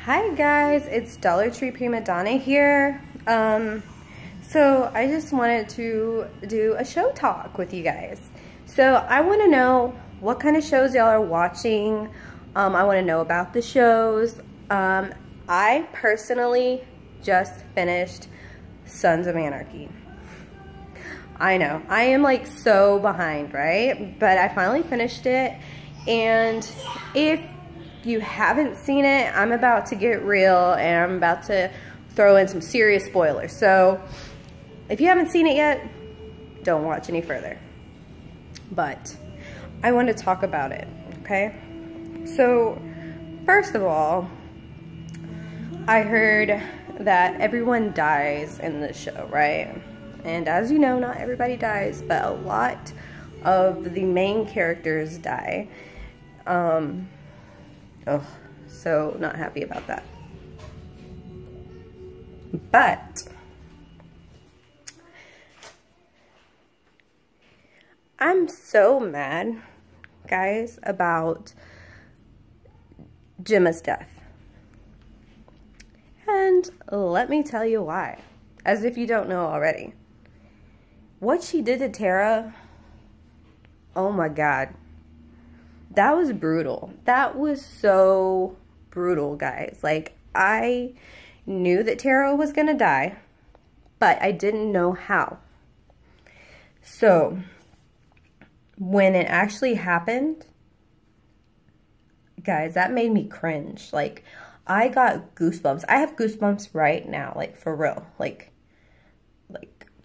Hi guys, it's Dollar Tree Prima Donna here. So I just wanted to do a show talk with you guys. So I want to know what kind of shows y'all are watching. I want to know about the shows. I personally just finished Sons of Anarchy. I know, I am like so behind, right? But I finally finished it, and if you haven't seen it, I'm about to get real and I'm about to throw in some serious spoilers. So if you haven't seen it yet, don't watch any further. But I want to talk about it, okay? So first of all, I heard that everyone dies in this show, right? And as you know, not everybody dies, but a lot of the main characters die. Oh, so not happy about that. But I'm so mad, guys, about Gemma's death. And let me tell you why, as if you don't know already. What she did to Tara, oh my God. That was brutal. That was so brutal, guys. Like, I knew that Tara was gonna die, but I didn't know how. So, when it actually happened, guys, that made me cringe. Like, I got goosebumps. I have goosebumps right now, like, for real. Like,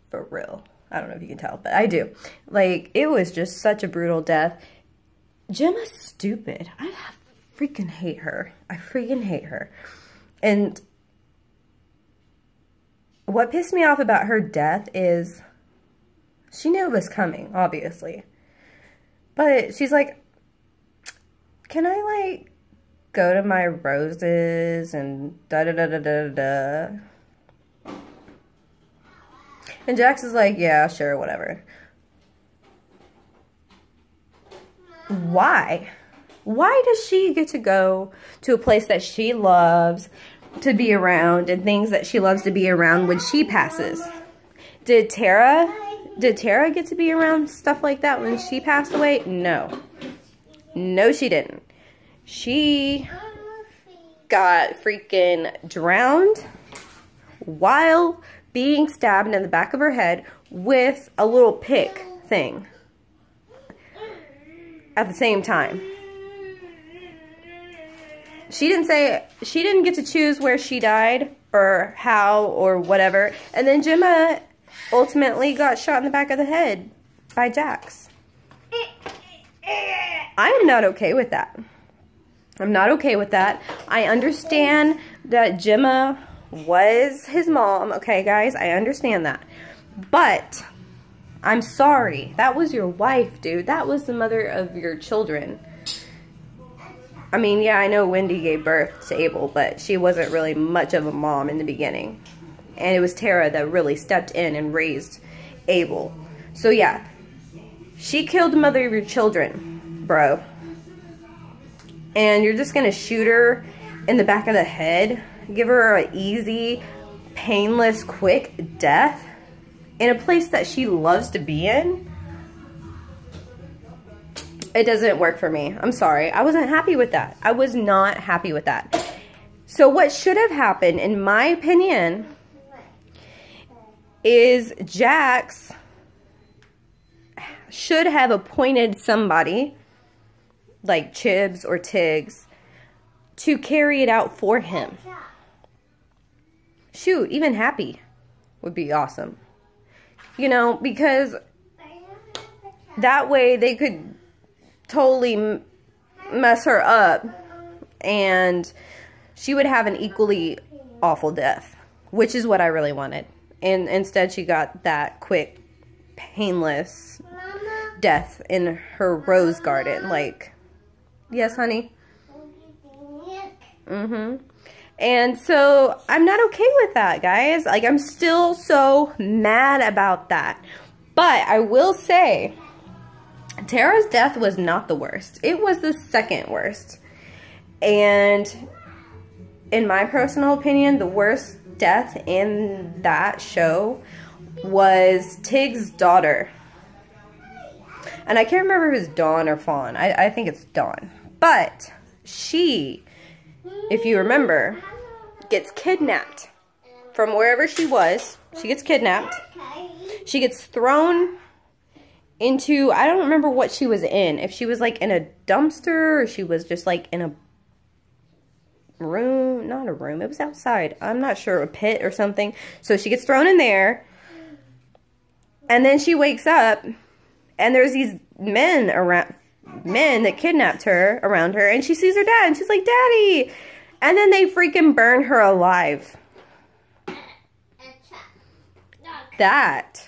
for real. I don't know if you can tell, but I do. Like, it was just such a brutal death. Gemma's stupid. I freaking hate her. I freaking hate her. And what pissed me off about her death is she knew it was coming, obviously. But she's like, can I, like, go to my roses and da-da-da-da-da-da? And Jax is like, yeah, sure, whatever. Why? Why does she get to go to a place that she loves to be around and things that she loves to be around when she passes? Did Tara get to be around stuff like that when she passed away? No. No, she didn't. She got freaking drowned while being stabbed in the back of her head with a little pick thing at the same time. She didn't get to choose where she died or how or whatever. And then Gemma ultimately got shot in the back of the head by Jax. I am not okay with that. I'm not okay with that. I understand that Gemma was his mom. Okay, guys, I understand that. But I'm sorry. That was your wife, dude. That was the mother of your children. I mean, yeah, I know Wendy gave birth to Abel, but she wasn't really much of a mom in the beginning. And it was Tara that really stepped in and raised Abel. So, yeah. She killed the mother of your children, bro. And you're just going to shoot her in the back of the head? Give her an easy, painless, quick death? In a place that she loves to be in? It doesn't work for me. I'm sorry. I wasn't happy with that. I was not happy with that. So what should have happened, in my opinion, is Jax should have appointed somebody, like Chibs or Tiggs, to carry it out for him. Shoot, even Happy would be awesome. You know, because that way they could totally mess her up and she would have an equally awful death, which is what I really wanted. And instead she got that quick, painless death in her rose garden. Like, yes, honey? Mm-hmm. And so I'm not okay with that, guys. Like, I'm still so mad about that. But I will say, Tara's death was not the worst. It was the second worst. And in my personal opinion, the worst death in that show was Tig's daughter. And I can't remember if it's Dawn or Fawn. I think it's Dawn. But she, if you remember, gets kidnapped from wherever she was. She gets kidnapped. She gets thrown into, I don't remember what she was in. If she was like in a dumpster or she was just like in a room. Not a room. It was outside. I'm not sure. A pit or something. So she gets thrown in there. And then she wakes up. And there's these men that kidnapped her around her. And she sees her dad. And she's like, Daddy. And then they freaking burn her alive. That,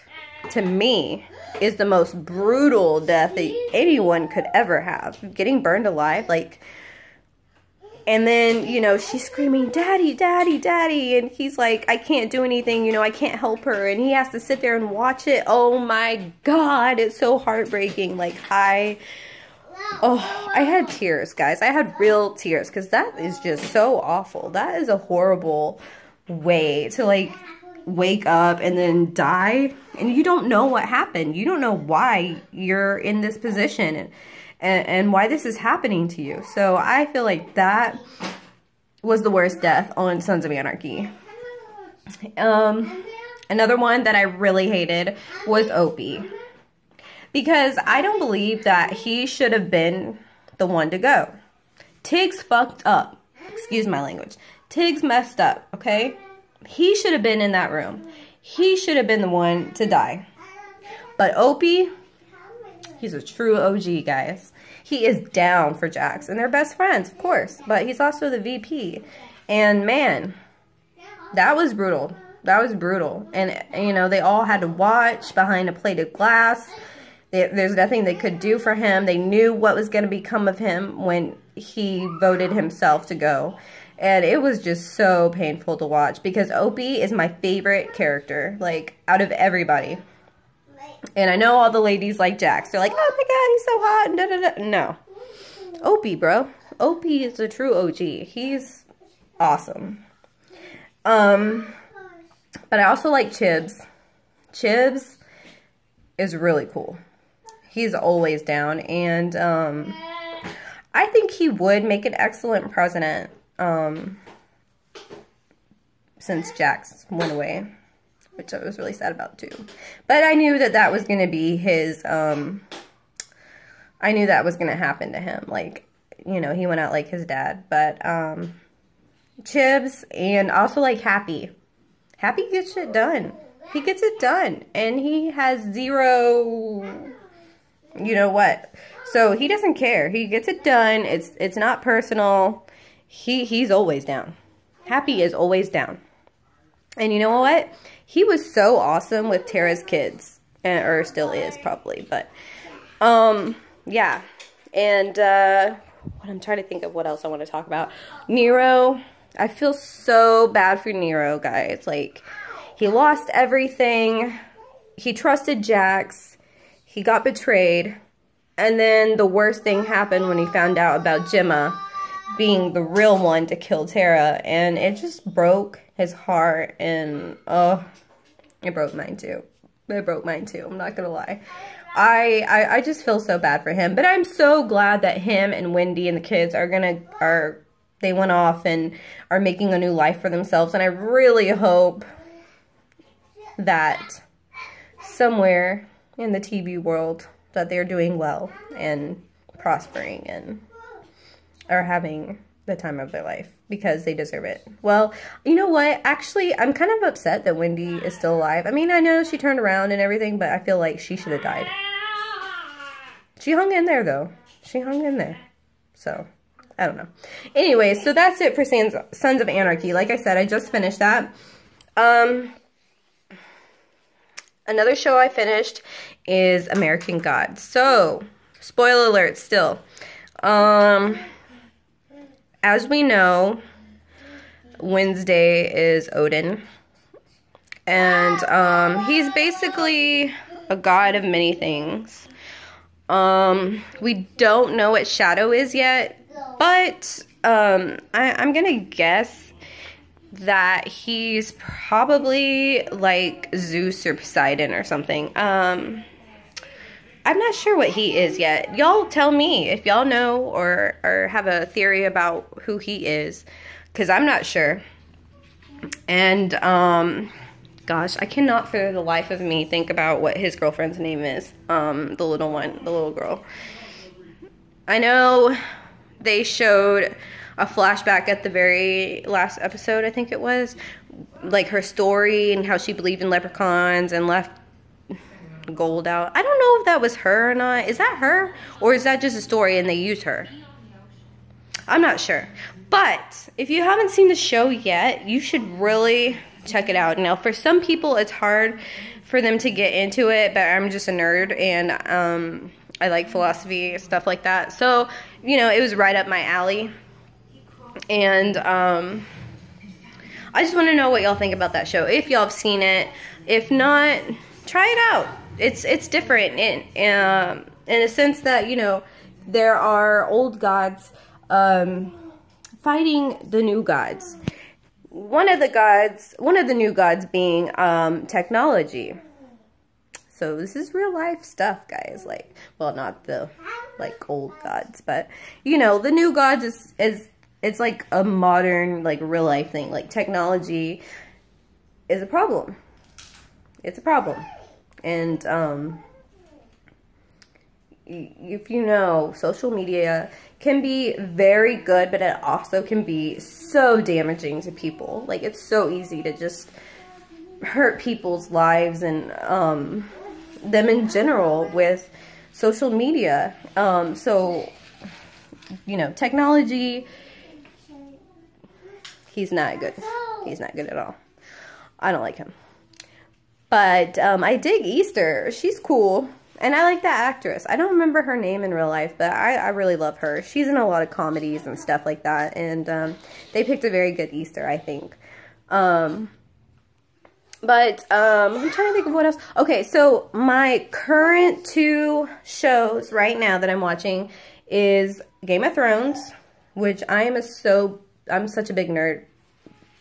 to me, is the most brutal death that anyone could ever have. Getting burned alive, like, and then, you know, she's screaming, Daddy, Daddy, Daddy, and he's like, I can't do anything, you know, I can't help her, and he has to sit there and watch it. Oh my God, it's so heartbreaking. Like, I had tears, guys. I had real tears, because that is just so awful. That is a horrible way to, like, wake up and then die, and you don't know what happened. You don't know why you're in this position and why this is happening to you. So I feel like that was the worst death on Sons of Anarchy. Another one that I really hated was Opie, because I don't believe that he should have been the one to go. Tiggs fucked up. Excuse my language. Tiggs messed up, okay? He should have been in that room. He should have been the one to die. But Opie, he's a true OG, guys. He is down for Jax. And they're best friends, of course. But he's also the VP. And man, that was brutal. That was brutal. And, you know, they all had to watch behind a plate of glass. There's nothing they could do for him. They knew what was going to become of him when he voted himself to go. And it was just so painful to watch, because Opie is my favorite character, like, out of everybody. And I know all the ladies like Jax. They're like, oh my God, he's so hot, and da-da-da. No. Opie, bro. Opie is a true OG. He's awesome. But I also like Chibs. Chibs is really cool. He's always down. And I think he would make an excellent president. Since Jax went away, which I was really sad about too. But I knew that that was going to be his, I knew that was going to happen to him. Like, you know, he went out like his dad. But, Chibs, and also like Happy. Happy gets shit done. He gets it done. And he has zero, you know what. So he doesn't care. He gets it done. It's not personal. He's always down. Happy is always down. And you know what? He was so awesome with Tara's kids. Or still is, probably. But, yeah. And, what I'm trying to think of what else I want to talk about. Nero. I feel so bad for Nero, guys. Like, he lost everything. He trusted Jax. He got betrayed. And then the worst thing happened when he found out about Gemma being the real one to kill Tara, and it just broke his heart, and oh, it broke mine too. It broke mine too, I'm not gonna lie. I just feel so bad for him, but I'm so glad that him and Wendy and the kids they went off and are making a new life for themselves, and I really hope that somewhere in the TV world that they're doing well and prospering and are having the time of their life, because they deserve it. Well, you know what? Actually, I'm kind of upset that Wendy is still alive. I mean, I know she turned around and everything, but I feel like she should have died. She hung in there, though. She hung in there. So, I don't know. Anyway, so that's it for Sons of Anarchy. Like I said, I just finished that. Another show I finished is American Gods. So, spoiler alert still. As we know, Wednesday is Odin, and he's basically a god of many things. We don't know what Shadow is yet, but I'm gonna guess that he's probably like Zeus or Poseidon or something. I'm not sure what he is yet. Y'all tell me if y'all know or have a theory about who he is, because I'm not sure. And gosh, I cannot for the life of me think about what his girlfriend's name is. The little one, the little girl. I know they showed a flashback at the very last episode, I think it was, like her story and how she believed in leprechauns and left gold out. I don't know if that was her or not. Is that her? Or is that just a story and they used her? I'm not sure. But if you haven't seen the show yet, you should really check it out. Now, for some people, it's hard for them to get into it, but I'm just a nerd and I like philosophy, stuff like that. So, you know, it was right up my alley. And I just want to know what y'all think about that show. If y'all have seen it. If not, try it out. It's different in a sense that, you know, there are old gods fighting the new gods. One of the new gods being technology. So this is real life stuff, guys. Like, well, not the like old gods, but you know, the new gods is it's like a modern, like real life thing. Like technology is a problem. It's a problem. And if you know, social media can be very good, but it also can be so damaging to people. Like, it's so easy to just hurt people's lives and them in general with social media. So, you know, technology, he's not good. He's not good at all. I don't like him. But I dig Easter. She's cool. And I like that actress. I don't remember her name in real life, but I really love her. She's in a lot of comedies and stuff like that. And they picked a very good Easter, I think. I'm trying to think of what else. Okay, so my current 2 shows right now that I'm watching is Game of Thrones, which I'm such a big nerd.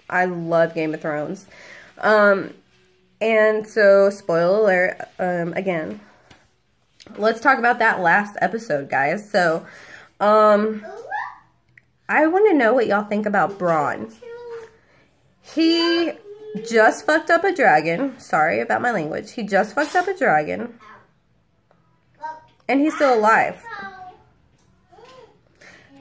I love Game of Thrones. And so, spoiler alert, again, let's talk about that last episode, guys. So, I want to know what y'all think about Bronn. He just fucked up a dragon. Sorry about my language. He just fucked up a dragon. And he's still alive.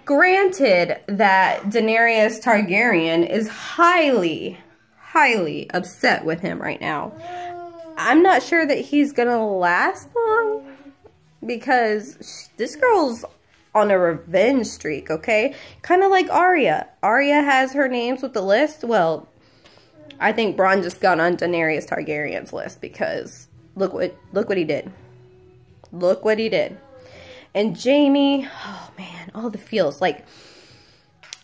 Granted that Daenerys Targaryen is highly upset with him right now. I'm not sure that he's gonna last long because this girl's on a revenge streak, okay? Kind of like Arya. Arya has her names with the list. Well, I think Bronn just got on Daenerys Targaryen's list because look what he did. Look what he did. And Jaime, oh man, all the feels. Like,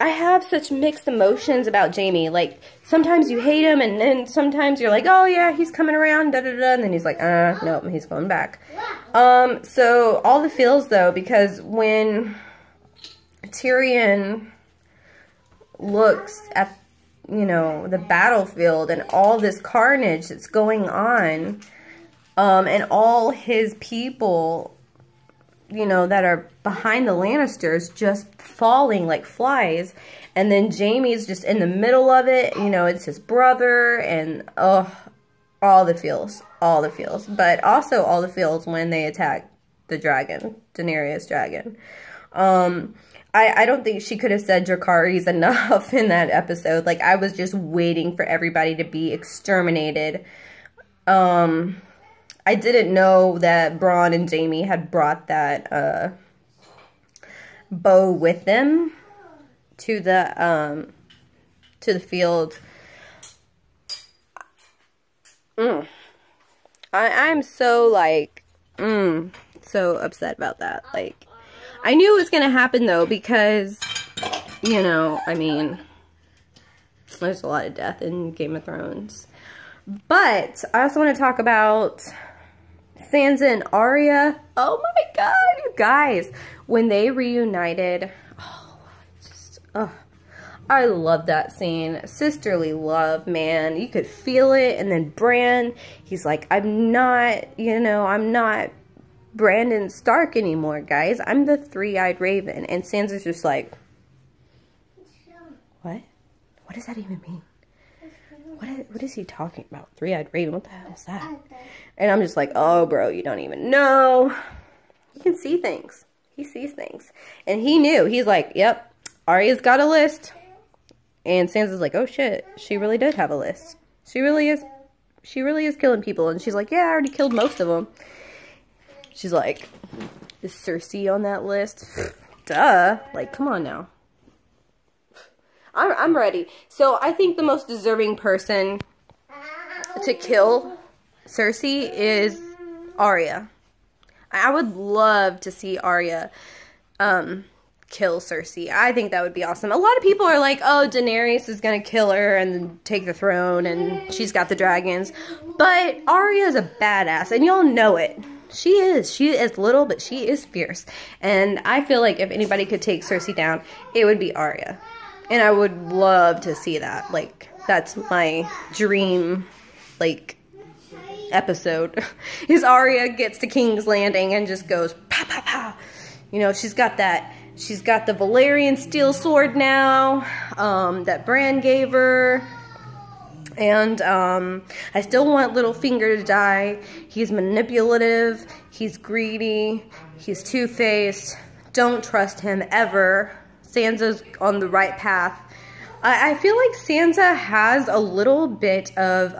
I have such mixed emotions about Jaime. Like, sometimes you hate him, and then sometimes you're like, oh yeah, he's coming around, da-da-da, and then he's like, nope, he's going back. So, all the feels, though, because when Tyrion looks at, you know, the battlefield and all this carnage that's going on, and all his people, you know, that are behind the Lannisters just falling like flies. And then Jaime's just in the middle of it. You know, it's his brother and, oh, all the feels. All the feels. But also all the feels when they attack the dragon, Daenerys dragon. I don't think she could have said Dracarys enough in that episode. Like, I was just waiting for everybody to be exterminated. I didn't know that Bronn and Jaime had brought that bow with them to the field. I'm so like so upset about that. Like, I knew it was gonna happen though, because, you know, I mean, there's a lot of death in Game of Thrones. But I also want to talk about Sansa and Arya. Oh my god, you guys. When they reunited, I love that scene. Sisterly love, man. You could feel it. And then Bran, he's like, I'm not, you know, I'm not Brandon Stark anymore, guys. I'm the three-eyed raven. And Sansa's just like, what? What does that even mean? What is he talking about? Three-eyed raven? What the hell is that? And I'm just like, oh, bro, you don't even know. He can see things. He sees things. And he knew. He's like, yep, Arya's got a list. And Sansa's like, oh, shit. She really did have a list. She really is killing people. And she's like, yeah, I already killed most of them. She's like, is Cersei on that list? Duh. Like, come on now. I'm ready. So I think the most deserving person to kill Cersei is Arya. I would love to see Arya kill Cersei. I think that would be awesome. A lot of people are like, oh, Daenerys is going to kill her and take the throne and she's got the dragons. But Arya is a badass and y'all know it. She is. She is little, but she is fierce. And I feel like if anybody could take Cersei down, it would be Arya. And I would love to see that. Like, that's my dream, like, episode. Is Arya gets to King's Landing and just goes, pow, pow, pow. You know, she's got that, she's got the Valyrian steel sword now, that Bran gave her. And, I still want Littlefinger to die. He's manipulative. He's greedy. He's two-faced. Don't trust him ever. Sansa's on the right path. I feel like Sansa has a little bit of,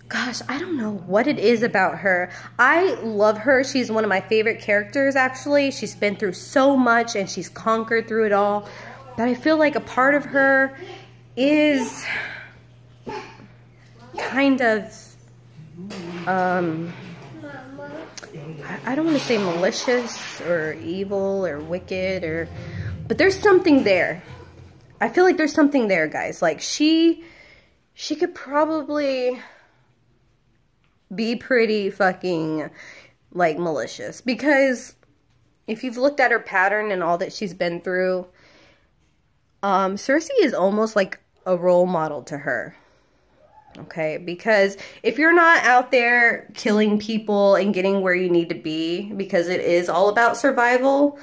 gosh, I don't know what it is about her. I love her. She's one of my favorite characters, actually. She's been through so much and she's conquered through it all. But I feel like a part of her is kind of, I don't want to say malicious or evil or wicked but there's something there. I feel like there's something there, guys. Like she could probably be pretty fucking like malicious, because if you've looked at her pattern and all that she's been through, Cersei is almost like a role model to her. Okay, because if you're not out there killing people and getting where you need to be, because it is all about survival,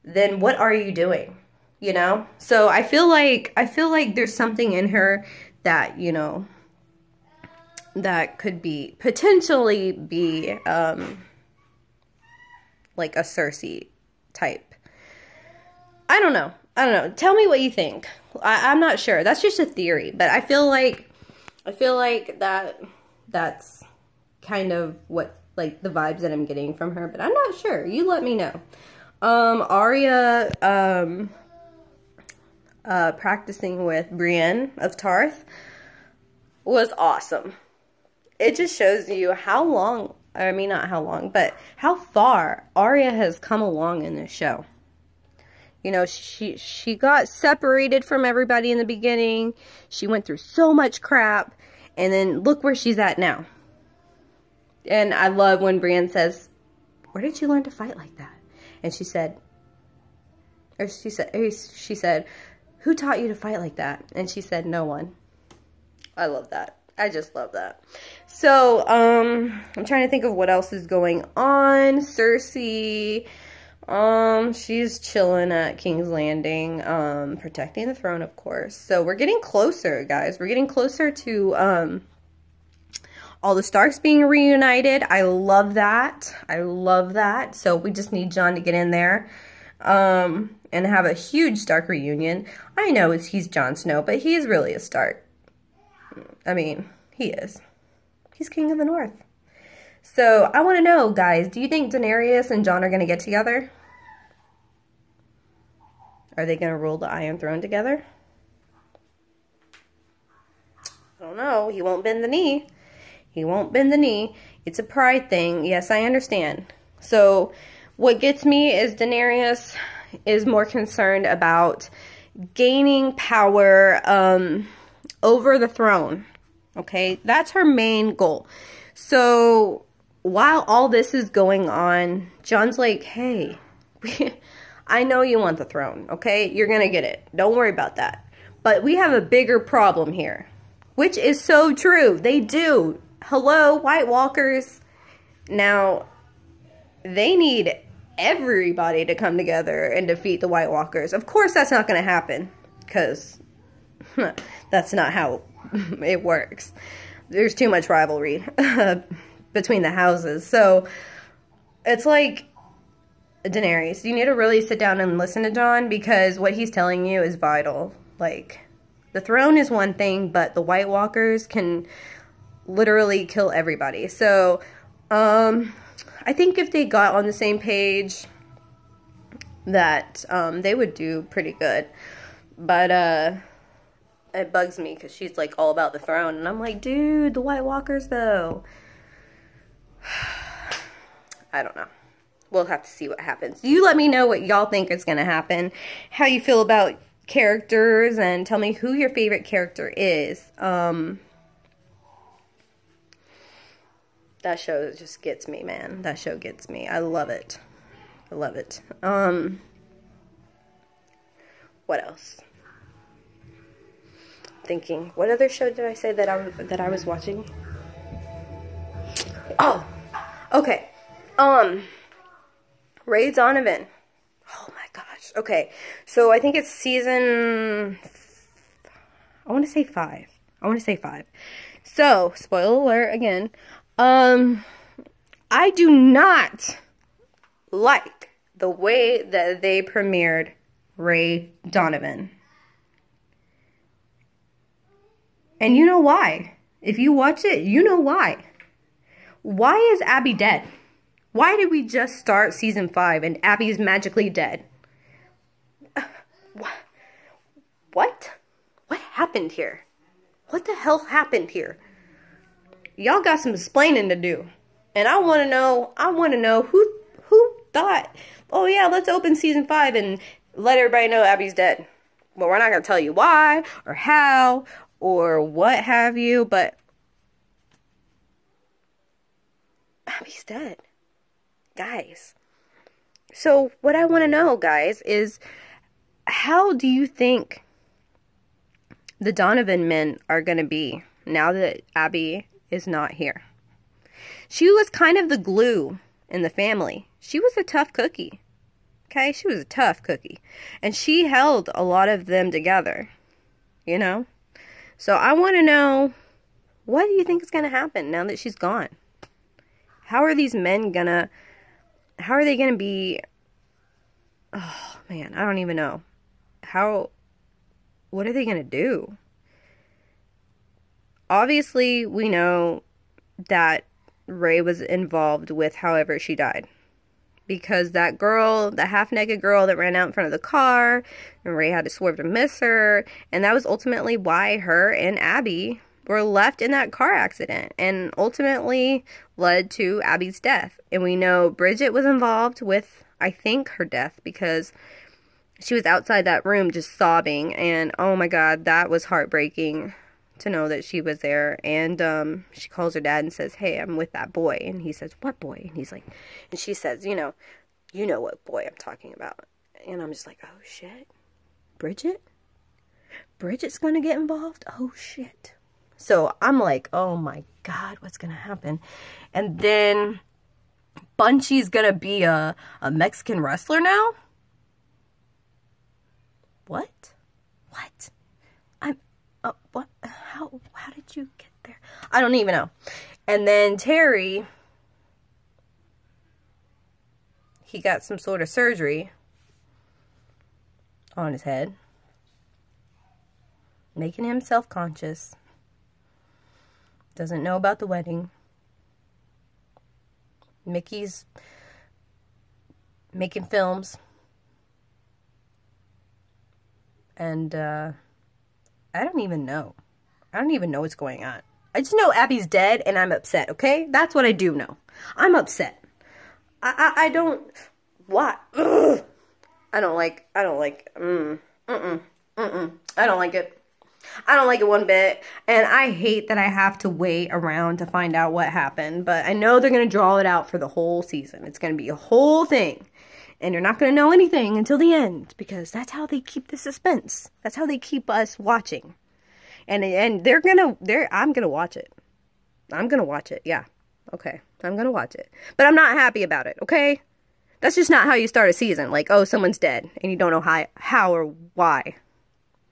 then what are you doing? You know? So I feel like there's something in her that, you know, that could be potentially be like a Cersei type. I don't know. Tell me what you think. I'm not sure. That's just a theory, but I feel like that's kind of what, like, the vibes that I'm getting from her, but I'm not sure. You let me know. Arya, practicing with Brienne of Tarth was awesome. It just shows you how long, I mean, not how long, but how far Arya has come along in this show. You know, she got separated from everybody in the beginning. She went through so much crap. And then look where she's at now. And I love when Brienne says, where did you learn to fight like that? And she said, who taught you to fight like that? And she said, no one. I love that. I just love that. So, I'm trying to think of what else is going on. Cersei, she's chilling at King's Landing, protecting the throne, of course. So we're getting closer, guys. We're getting closer to, all the Starks being reunited. I love that. I love that. So we just need Jon to get in there, and have a huge Stark reunion. I know he's Jon Snow, but he is really a Stark. I mean, he is. He's King of the North. So, I want to know, guys, do you think Daenerys and Jon are going to get together? Are they going to rule the Iron Throne together? I don't know. He won't bend the knee. He won't bend the knee. It's a pride thing. Yes, I understand. So, what gets me is Daenerys is more concerned about gaining power over the throne. Okay? That's her main goal. So, while all this is going on, Jon's like, hey, I know you want the throne, okay? You're gonna get it. Don't worry about that. But we have a bigger problem here, which is so true. They do. Hello, White Walkers. Now, they need everybody to come together and defeat the White Walkers. Of course, that's not gonna happen, because that's not how it works. There's too much rivalry between the houses. So, it's like, Daenerys, you need to really sit down and listen to Jon, because what he's telling you is vital. Like, the throne is one thing, but the White Walkers can literally kill everybody. So, I think if they got on the same page, that they would do pretty good. But it bugs me because she's like all about the throne, and I'm like, dude, the White Walkers though. I don't know. We'll have to see what happens. You let me know what y'all think is gonna happen, how you feel about characters, and tell me who your favorite character is. That show just gets me, man. That show gets me. I love it. I love it. What else? Thinking, what other show did I say that I was watching? Oh, okay. Ray Donovan. Oh my gosh. Okay, so I think it's season. I want to say 5. So, spoiler alert again. I do not like the way that they premiered Ray Donovan. And you know why. If you watch it, you know why. Why is Abby dead? Why did we just start season 5 and Abby's magically dead? What? What happened here? What the hell happened here? Y'all got some explaining to do. And I want to know who thought, oh yeah, let's open season 5 and let everybody know Abby's dead. Well, we're not going to tell you why or how or what have you, but Abby's dead. Guys. So what I want to know, guys, is how do you think the Donovan men are going to be now that Abby is not here? She was kind of the glue in the family. She was a tough cookie. Okay? She was a tough cookie. And she held a lot of them together. You know? So I want to know, what do you think is going to happen now that she's gone? How are these men gonna, how are they gonna be, oh man, I don't even know. What are they gonna do? Obviously, we know that Ray was involved with however she died. Because that girl, the half-naked girl that ran out in front of the car, and Ray had to swerve to miss her, and that was ultimately why her and Abby were left in that car accident, and ultimately led to Abby's death. And we know Bridget was involved with, I think, her death, because she was outside that room just sobbing, and oh my god, that was heartbreaking to know that she was there. And she calls her dad and says, hey, I'm with that boy. And he says, what boy? And he's like, and she says, you know what boy I'm talking about. And I'm just like, oh shit, Bridget's gonna get involved? Oh shit. So I'm like, oh my god, what's gonna happen? And then Bunchy's gonna be a Mexican wrestler now? What? What? How did you get there? I don't even know. And then Terry, he got some sort of surgery on his head, making him self-conscious. Doesn't know about the wedding. Mickey's making films. And, I don't even know. I don't even know what's going on. I just know Abby's dead and I'm upset, okay? That's what I do know. I'm upset. I don't, what? Ugh. I don't like it. I don't like it. I don't like it one bit, and I hate that I have to wait around to find out what happened, but I know they're going to draw it out for the whole season. It's going to be a whole thing, And you're not going to know anything until the end, because that's how they keep the suspense. That's how they keep us watching. And I'm going to watch it. I'm going to watch it. Yeah. Okay. I'm going to watch it. But I'm not happy about it. Okay? That's just not how you start a season. Like, oh, someone's dead and you don't know how or why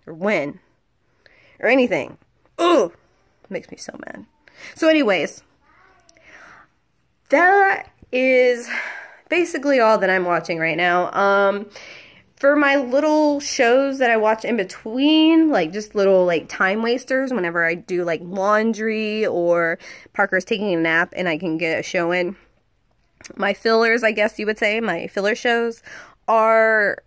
or when or anything. Ugh. Makes me so mad. So anyways, that is basically all that I'm watching right now. For my little shows that I watch in between, like just little like time wasters whenever I do like laundry or Parker's taking a nap and I can get a show in. My fillers, I guess you would say, my filler shows are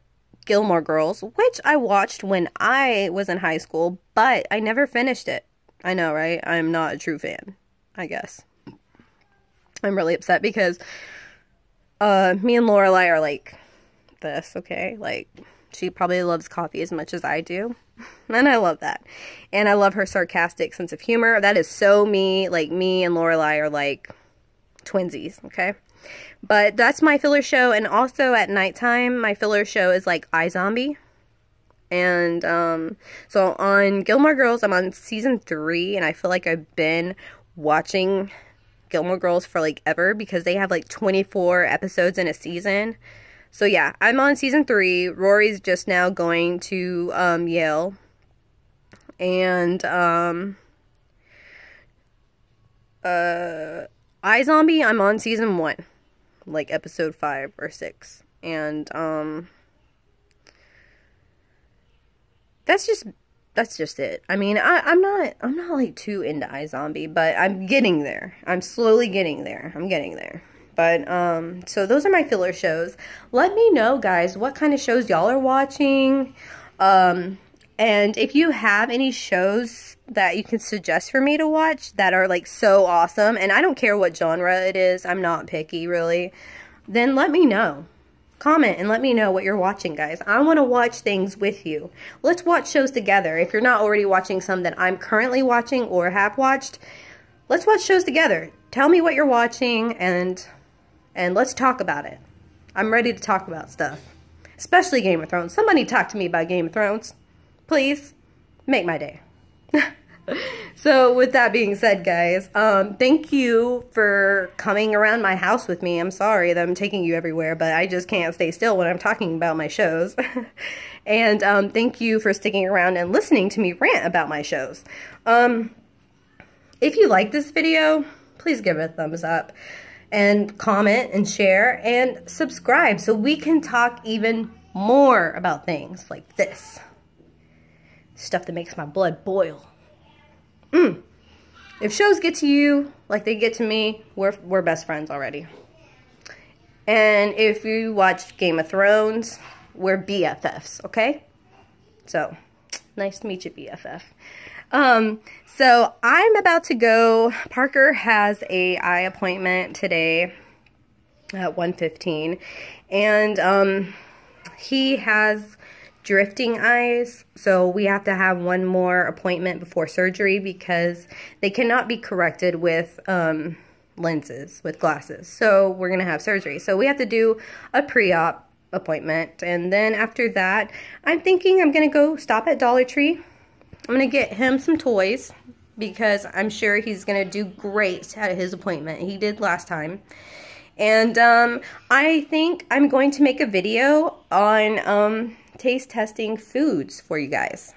Gilmore Girls, which I watched when I was in high school, but I never finished it. I know, right? I'm not a true fan, I guess. I'm really upset because me and Lorelai are like this, okay? Like, she probably loves coffee as much as I do. And I love that. And I love her sarcastic sense of humor. That is so me. Like, me and Lorelai are like twinsies, okay? But that's my filler show. And also at nighttime, my filler show is like iZombie. And so on Gilmore Girls, I'm on season 3. And I feel like I've been watching Gilmore Girls for like ever, because they have like 24 episodes in a season. So yeah, I'm on season 3. Rory's just now going to Yale. And iZombie, I'm on season 1, like episode 5 or 6. And that's just it. I mean, I'm not like too into iZombie, but I'm getting there. I'm slowly getting there. I'm getting there. But, so those are my filler shows. Let me know, guys, what kind of shows y'all are watching. And if you have any shows that you can suggest for me to watch that are, like, so awesome, and I don't care what genre it is, I'm not picky, really, then let me know. Comment and let me know what you're watching, guys. I want to watch things with you. Let's watch shows together. If you're not already watching some that I'm currently watching or have watched, let's watch shows together. Tell me what you're watching, and let's talk about it. I'm ready to talk about stuff. Especially Game of Thrones. Somebody talk to me about Game of Thrones. Please. Make my day. So with that being said, guys, thank you for coming around my house with me. I'm sorry that I'm taking you everywhere, but I just can't stay still when I'm talking about my shows. And thank you for sticking around and listening to me rant about my shows. If you like this video, please give it a thumbs up. And comment and share and subscribe so we can talk even more about things like this. Stuff that makes my blood boil. If shows get to you like they get to me, we're best friends already. And if you watch Game of Thrones, we're BFFs, okay? So, nice to meet you, BFF. So I'm about to go. Parker has a eye appointment today at 1:15, and he has drifting eyes, so we have to have one more appointment before surgery because they cannot be corrected with lenses, with glasses. So we're gonna have surgery. So we have to do a pre-op appointment, and then after that, I'm thinking I'm gonna go stop at Dollar Tree. I'm going to get him some toys because I'm sure he's going to do great at his appointment. He did last time. And I think I'm going to make a video on taste testing foods for you guys.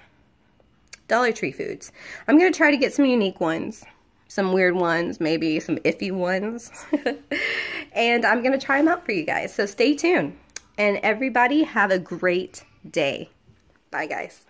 Dollar Tree foods. I'm going to try to get some unique ones. Some weird ones, maybe some iffy ones. And I'm going to try them out for you guys. So stay tuned. And everybody have a great day. Bye, guys.